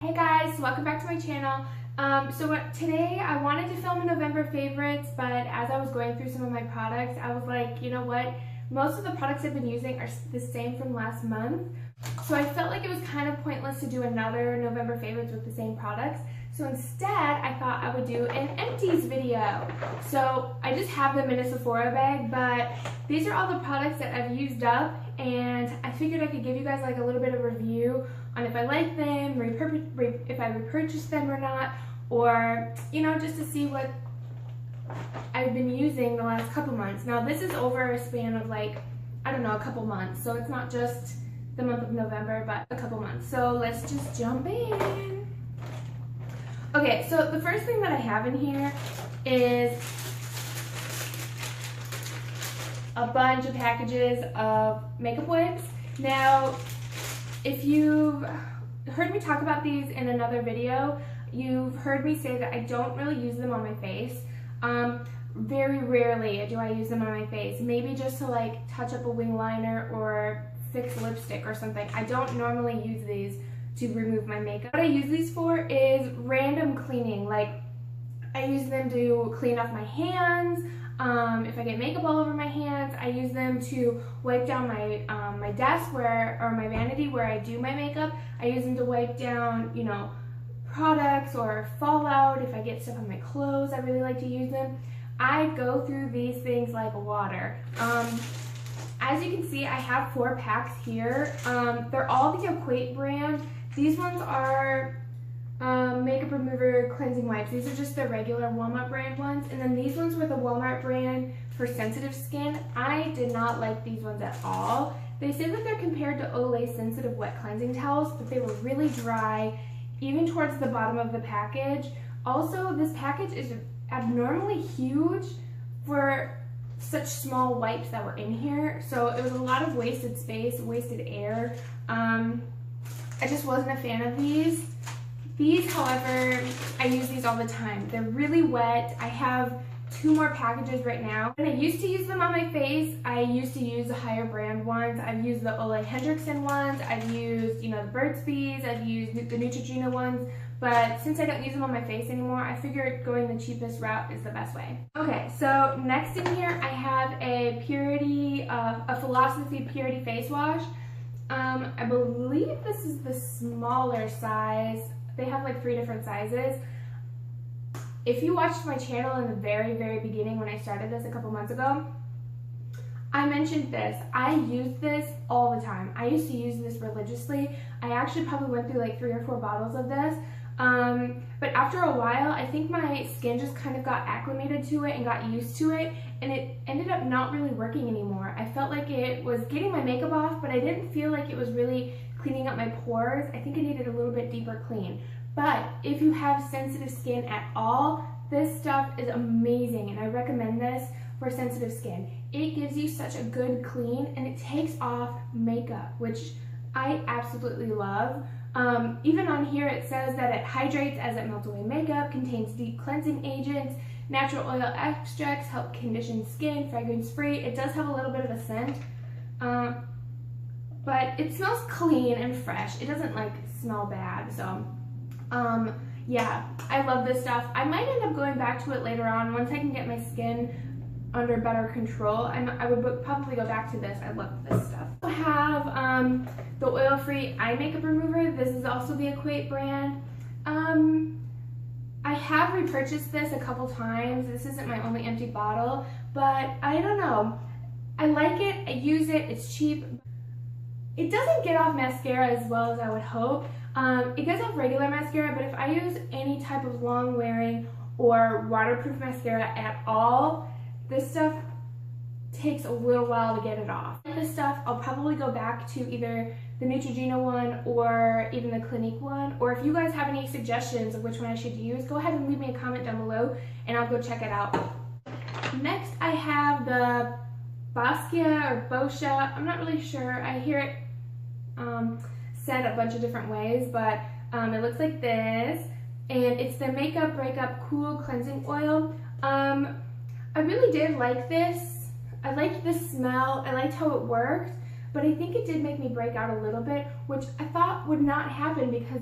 Hey guys, welcome back to my channel. Today I wanted to film a November favorites, but as I was going through some of my products, I was like, you know what? Most of the products I've been using are the same from last month. So I felt like it was kind of pointless to do another November favorites with the same products. So instead, I thought I would do an Empties video. So I just have them in a Sephora bag, but these are all the products that I've used up, and I figured I could give you guys like a little bit of review on if I like them, if I repurchased them or not, or, you know, just to see what I've been using the last couple months. Now this is over a span of like, I don't know, a couple months. So it's not just the month of November, but a couple months. So let's just jump in. Okay, so the first thing that I have in here is a bunch of packages of makeup wipes. Now, if you've heard me talk about these in another video, you've heard me say that I don't really use them on my face. Very rarely do I use them on my face. Maybe just to like touch up a wing liner or fix lipstick or something. I don't normally use these to remove my makeup. What I use these for is random cleaning. Like, I use them to clean off my hands. If I get makeup all over my hands, I use them to wipe down my my desk or my vanity where I do my makeup. I use them to wipe down, you know, products or fallout. If I get stuff on my clothes, I really like to use them. I go through these things like water. As you can see, I have 4 packs here. They're all the Equate brand. These ones are makeup remover cleansing wipes. These are just the regular Walmart brand ones, and then these ones were the Walmart brand for sensitive skin. I did not like these ones at all. They say that they're compared to Olay sensitive wet cleansing towels, but they were really dry, even towards the bottom of the package. Also, this package is abnormally huge for such small wipes that were in here, so it was a lot of wasted space, wasted air. I just wasn't a fan of these. These, however, I use these all the time. They're really wet. I have 2 more packages right now. When I used to use them on my face, I used to use the higher brand ones. I've used the Ole Hendrickson ones. I've used, you know, the Burt's Bees. I've used the Neutrogena ones. But since I don't use them on my face anymore, I figured going the cheapest route is the best way. Okay, so next in here, I have a Philosophy Purity Face Wash. I believe this is the smaller size. They have like 3 different sizes. If you watched my channel in the very, very beginning when I started this a couple months ago, I mentioned this. I use this all the time. I used to use this religiously. I actually probably went through like 3 or 4 bottles of this. But after a while, I think my skin just kind of got acclimated to it and got used to it, and it ended up not really working anymore. I felt like it was getting my makeup off, but I didn't feel like it was really cleaning up my pores. I think it needed a little bit deeper clean. But if you have sensitive skin at all, this stuff is amazing, and I recommend this for sensitive skin. It gives you such a good clean, and it takes off makeup, which I absolutely love. Even on here it says that it hydrates as it melts away makeup, contains deep cleansing agents, natural oil extracts, help condition skin, fragrance free. It does have a little bit of a scent, but it smells clean and fresh. It doesn't like smell bad, so yeah, I love this stuff. I might end up going back to it later on once I can get my skin under better control. I would probably go back to this. I love this stuff. I have the oil-free eye makeup remover. This is also the Equate brand. I have repurchased this a couple times. This isn't my only empty bottle, but I don't know. I like it. I use it. It's cheap. It doesn't get off mascara as well as I would hope. It does have regular mascara, but if I use any type of long-wearing or waterproof mascara at all, this stuff takes a little while to get it off. This stuff, I'll probably go back to either the Neutrogena one or even the Clinique one. Or if you guys have any suggestions of which one I should use, go ahead and leave me a comment down below and I'll go check it out. Next, I have the Boscia or Boscia. I'm not really sure. I hear it said a bunch of different ways, but it looks like this. And it's the Makeup Breakup Cool Cleansing Oil. I really did like this. I liked the smell. I liked how it worked, but I think it did make me break out a little bit, which I thought would not happen because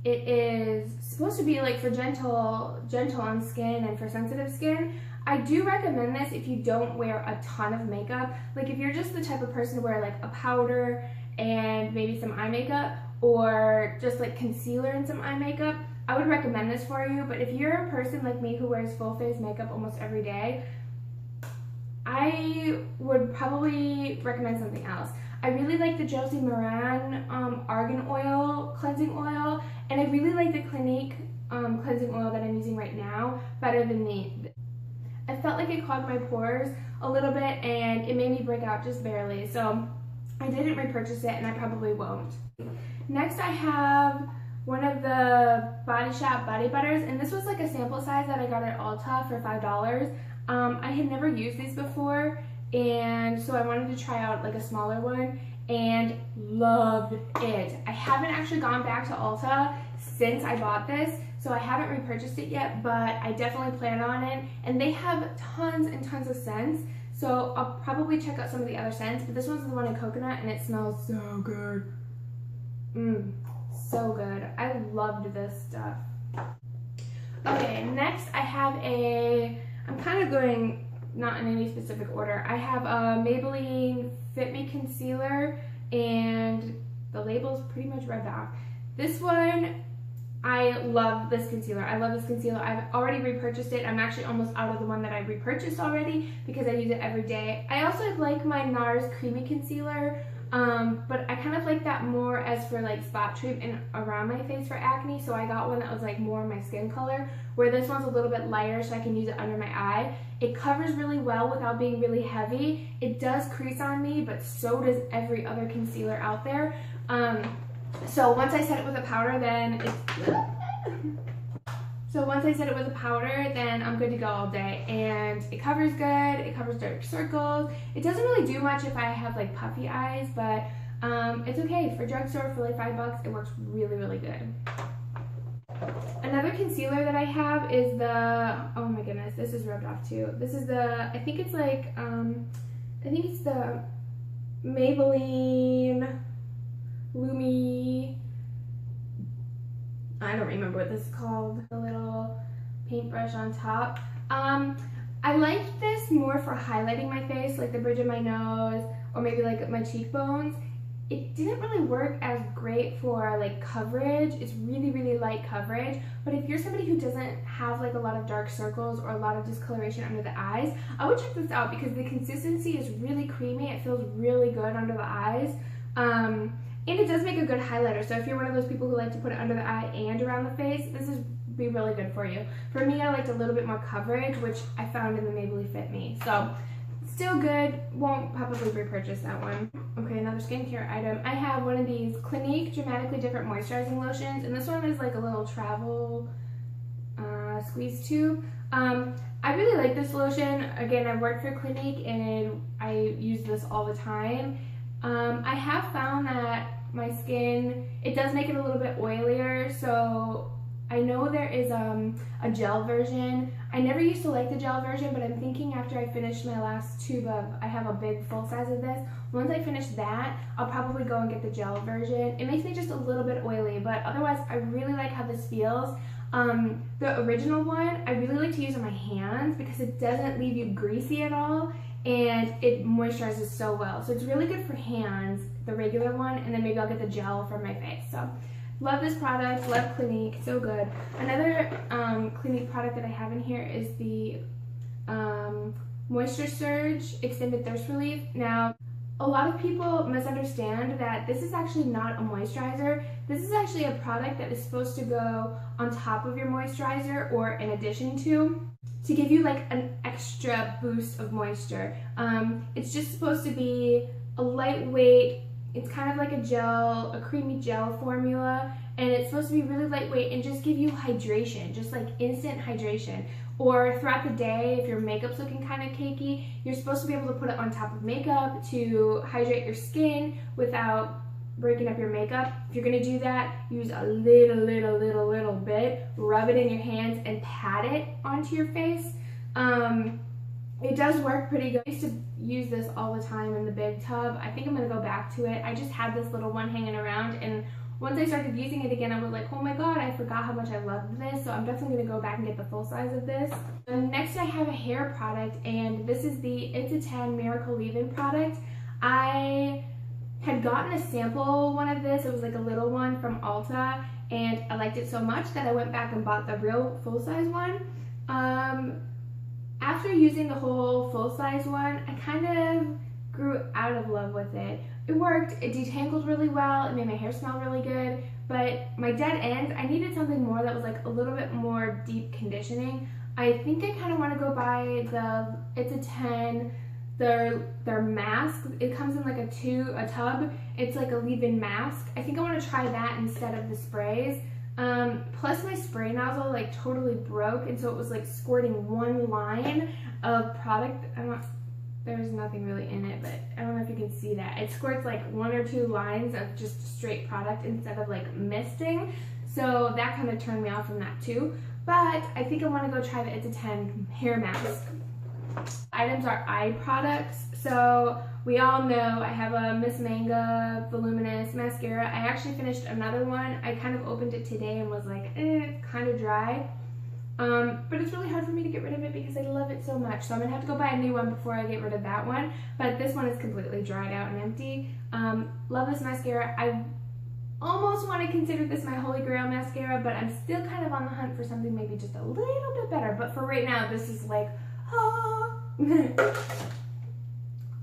It is supposed to be like for gentle on skin and for sensitive skin. I do recommend this if you don't wear a ton of makeup. Like if you're just the type of person to wear like a powder and maybe some eye makeup, or just like concealer and some eye makeup, I would recommend this for you. But if you're a person like me who wears full face makeup almost every day, I would probably recommend something else. I really like the Josie Maran Argan Oil Cleansing Oil, and I really like the Clinique cleansing oil that I'm using right now better than the. I felt like it clogged my pores a little bit and it made me break out just barely, so I didn't repurchase it and I probably won't. Next I have one of the Body Shop Body Butters, and this was like a sample size that I got at Ulta for $5. I had never used these before, and so I wanted to try out like a smaller one and loved it. I haven't actually gone back to Ulta since I bought this, so I haven't repurchased it yet, but I definitely plan on it. And they have tons and tons of scents, so I'll probably check out some of the other scents, but this one's the one in coconut and it smells so good. So good. I loved this stuff. Okay, next I have I'm kind of going not in any specific order. I have a Maybelline Fit Me Concealer, and the label's pretty much rubbed off. This one, I love this concealer. I love this concealer. I've already repurchased it. I'm actually almost out of the one that I repurchased already because I use it every day. I also like my NARS Creamy Concealer, but I kind of like that more as for like spot treatment around my face for acne, so I got one that was like more my skin color, where this one's a little bit lighter so I can use it under my eye. It covers really well without being really heavy. It does crease on me, but so does every other concealer out there. So once I set it with a powder, then I'm good to go all day, and it covers good. It covers dark circles. It doesn't really do much if I have like puffy eyes, but it's okay. For drugstore for like $5, it works really, really good. Another concealer that I have is the, oh my goodness, this is rubbed off too. This is the, I think it's the Maybelline Lumi, I don't remember what this is called, the little paintbrush on top. I like this more for highlighting my face, like the bridge of my nose, or maybe like my cheekbones. It didn't really work as great for like coverage. It's really, really light coverage. But if you're somebody who doesn't have like a lot of dark circles or a lot of discoloration under the eyes, I would check this out because the consistency is really creamy. It feels really good under the eyes. And it does make a good highlighter. So if you're one of those people who like to put it under the eye and around the face, this is be really good for you. For me, I liked a little bit more coverage, which I found in the Maybelline Fit Me. So still good. Won't probably repurchase that one. Okay, another skincare item. I have one of these Clinique Dramatically Different Moisturizing Lotions, and this one is like a little travel squeeze tube. I really like this lotion. Again, I work for Clinique and I use this all the time. I have found that my skin, it does make it a little bit oilier, so I know there is a gel version. I never used to like the gel version, but I'm thinking after I finish my last tube of, I have a big full size of this, once I finish that, I'll probably go and get the gel version. It makes me just a little bit oily, but otherwise I really like how this feels. The original one, I really like to use on my hands because it doesn't leave you greasy at all, and it moisturizes so well. So it's really good for hands, the regular one, and then maybe I'll get the gel for my face. So love this product, love Clinique, so good. Another Clinique product that I have in here is the Moisture Surge Extended Thirst Relief. Now, a lot of people misunderstand that this is actually not a moisturizer. This is actually a product that is supposed to go on top of your moisturizer or in addition to give you like an extra boost of moisture. It's just supposed to be a lightweight, it's kind of like a gel, a creamy gel formula, and it's supposed to be really lightweight and just give you hydration, just like instant hydration. Or throughout the day, if your makeup's looking kind of cakey, you're supposed to be able to put it on top of makeup to hydrate your skin without breaking up your makeup. If you're gonna do that, use a little bit, rub it in your hands and pat it onto your face. It does work pretty good. I used to use this all the time in the big tub. I think I'm gonna go back to it. I just had this little one hanging around, and once I started using it again, I was like, oh my god, I forgot how much I loved this, so I'm definitely going to go back and get the full size of this. And next I have a hair product, and this is the It's a 10 Miracle Leave-In product. I had gotten a sample one of this. It was like a little one from Ulta, and I liked it so much that I went back and bought the real full-size one. After using the whole full-size one, I kind of grew out of love with it. It worked, it detangled really well, it made my hair smell really good, but my dead ends, I needed something more that was like a little bit more deep conditioning. I think I kind of want to go buy the It's a 10, their mask. It comes in like a tub. It's like a leave-in mask. I think I want to try that instead of the sprays. Plus my spray nozzle like totally broke, and so it was like squirting one line of product. There's nothing really in it, but I don't know if you can see that. It squirts like 1 or 2 lines of just straight product instead of like misting. So that kind of turned me off from that too. But I think I want to go try the It's a 10 hair mask. Items are eye products. So we all know I have a Miss Manga Voluminous Mascara. I actually finished another one. I kind of opened it today and was like, it's kind of dry. But it's really hard for me to get rid of it because I love it so much. So I'm going to have to go buy a new one before I get rid of that one. But this one is completely dried out and empty. Love this mascara. I almost want to consider this my holy grail mascara, but I'm still kind of on the hunt for something maybe just a little bit better. But for right now, this is like, ah.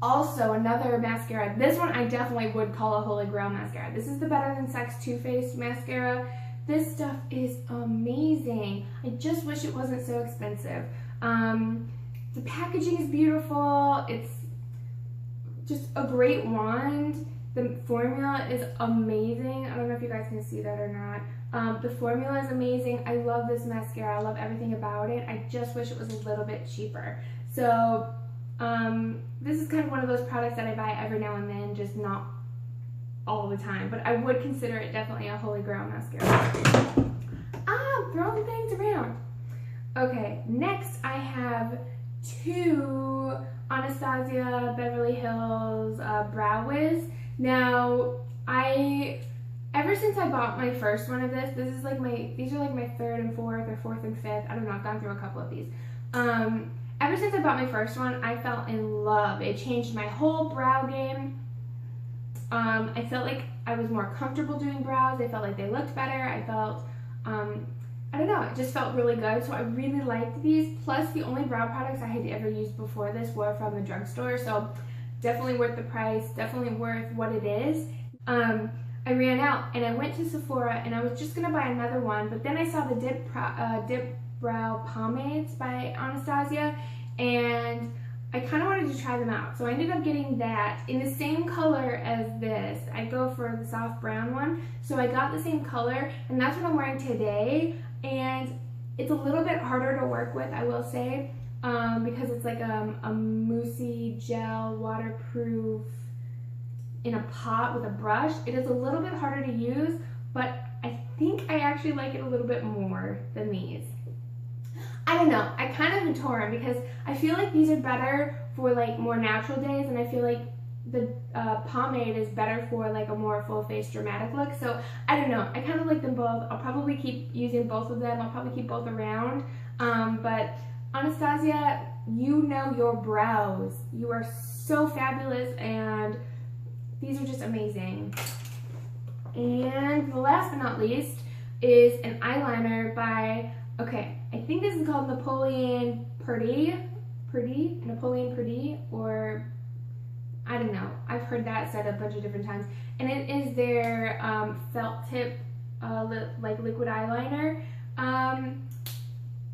Also, another mascara. This one I definitely would call a holy grail mascara. This is the Better Than Sex Too Faced mascara. This stuff is amazing. I just wish it wasn't so expensive. The packaging is beautiful. It's just a great wand. The formula is amazing. I don't know if you guys can see that or not. The formula is amazing. I love this mascara. I love everything about it. I just wish it was a little bit cheaper. So this is kind of one of those products that I buy every now and then, just not all the time, but I would consider it definitely a holy grail mascara. I'm throwing things around. Okay, next I have 2 Anastasia Beverly Hills Brow Wiz. Now, ever since I bought my first one of this is like these are like my 3rd and 4th or 4th and 5th. I don't know, I've gone through a couple of these. Ever since I bought my first one, I fell in love. It changed my whole brow game. I felt like I was more comfortable doing brows. I felt like they looked better. I felt, I don't know, it just felt really good. So I really liked these. Plus, the only brow products I had ever used before this were from the drugstore. So definitely worth the price, definitely worth what it is. I ran out and I went to Sephora and I was just going to buy another one. But then I saw the Dip Brow Pomades by Anastasia, and I kind of wanted to try them out, so I ended up getting that in the same color as this. I go for the soft brown one, so I got the same color, and that's what I'm wearing today. And it's a little bit harder to work with, I will say, because it's like a moussey gel, waterproof, in a pot with a brush. It is a little bit harder to use, but I think I actually like it a little bit more than these. I don't know, I kind of am torn because I feel like these are better for like more natural days, and I feel like the pomade is better for like a more full face dramatic look. So I don't know, I kind of like them both. I'll probably keep using both of them. I'll probably keep both around. But Anastasia, you know your brows. You are so fabulous, and these are just amazing. And the last but not least is an eyeliner by, okay, I think this is called Napoleon Perdue, or I don't know. I've heard that said a bunch of different times. And it is their felt tip, like liquid eyeliner.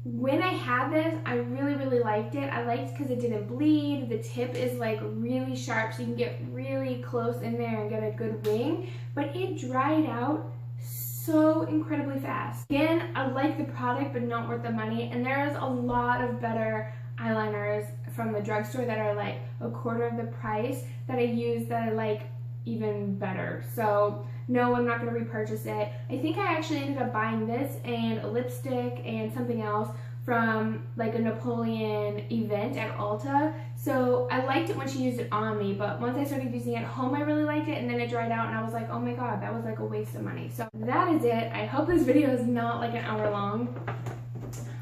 When I had this, I really, really liked it. I liked because it didn't bleed. The tip is like really sharp, so you can get really close in there and get a good wing. But it dried out so incredibly fast. Again, I like the product, but not worth the money. And there's a lot of better eyeliners from the drugstore that are like a quarter of the price that I use that I like even better. So no, I'm not going to repurchase it. I think I actually ended up buying this and a lipstick and something else from like a Napoleon event at Ulta. So I liked it when she used it on me, but once I started using it at home, I really liked it, and then it dried out and I was like, oh my god, that was like a waste of money. So that is it. I hope this video is not like an hour long.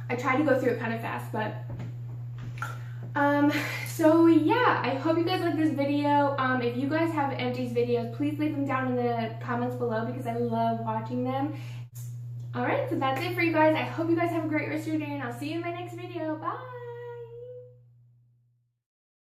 I tried to go through it kind of fast, but so yeah, I hope you guys like this video. If you guys have Empties videos, please leave them down in the comments below because I love watching them. Alright, so that's it for you guys. I hope you guys have a great rest of your day, and I'll see you in my next video. Bye!